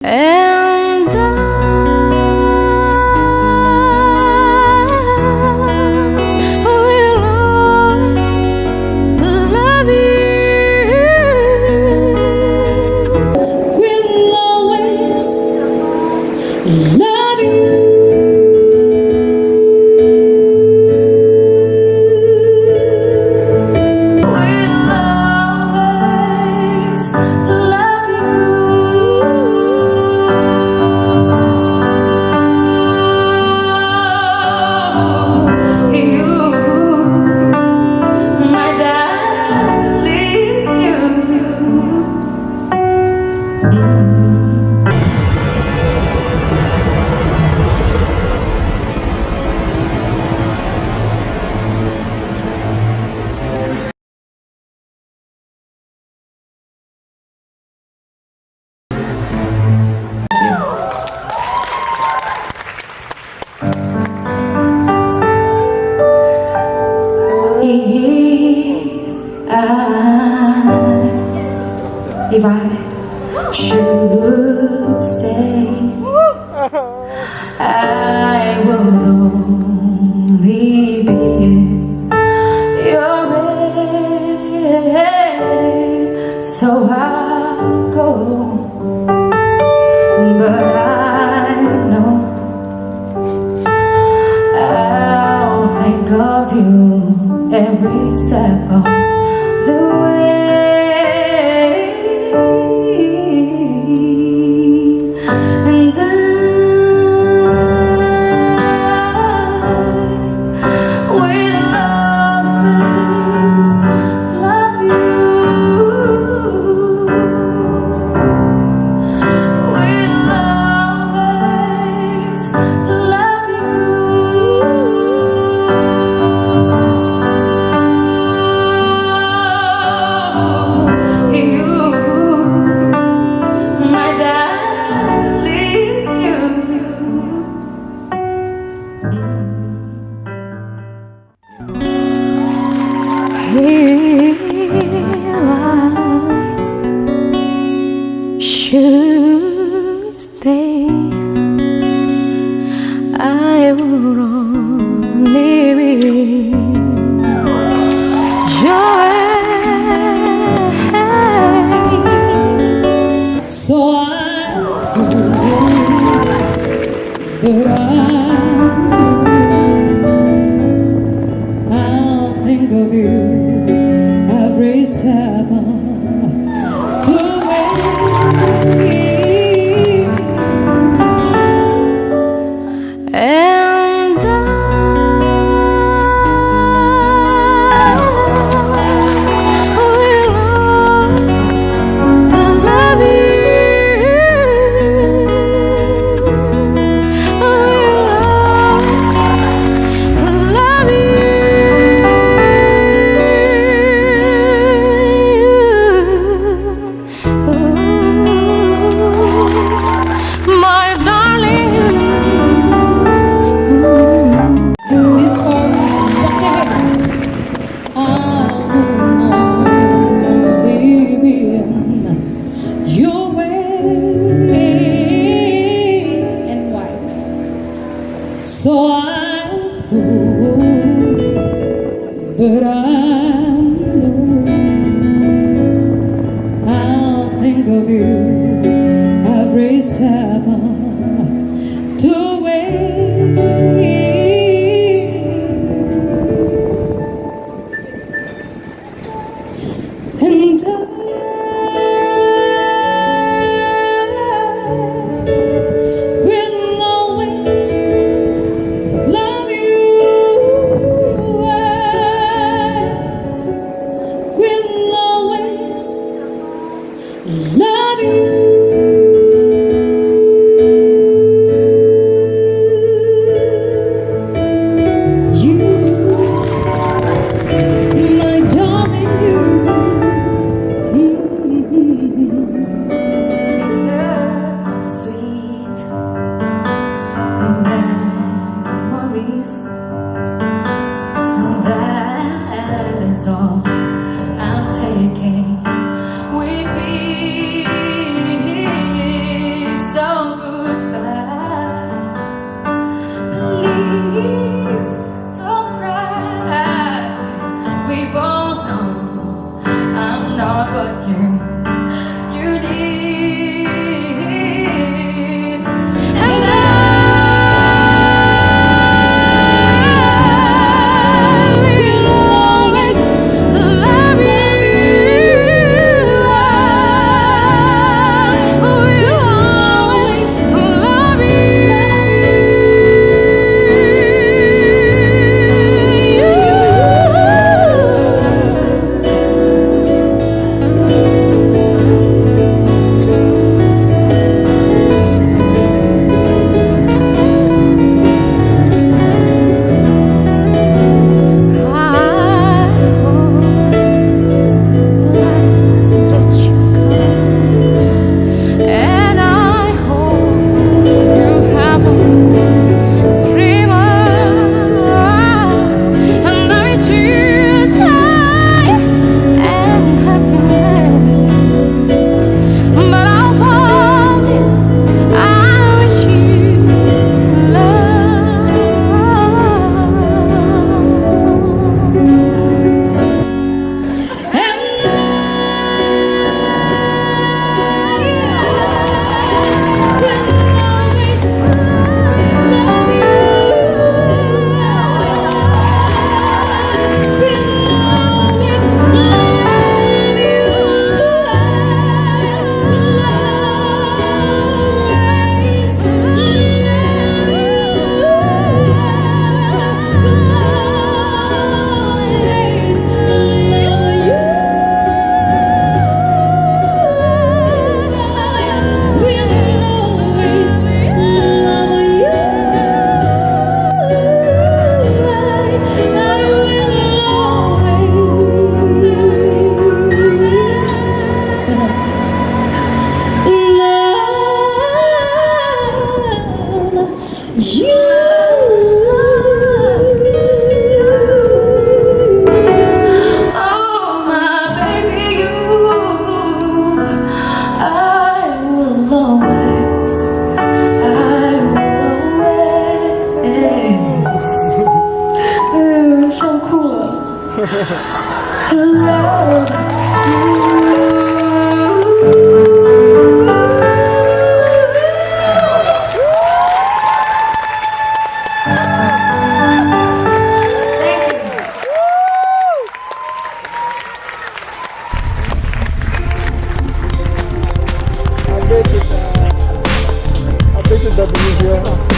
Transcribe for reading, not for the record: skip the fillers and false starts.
And I will always love you. Will always love you. If I should stay, I will only be your way. So I'll go, but I know I'll think of you every step of the way. And I will always love you. Will always love you. You, my darling, you. If I should stay, I would only be your way. So I'll think of you every step of the way. And I will always love you. I will always love you, my darling. This for Dr. I'll only be in your way. And why? So I'll go, but I know I'll think of you every step of the way. And I will always love you. I will always love you. Dati niyo siya.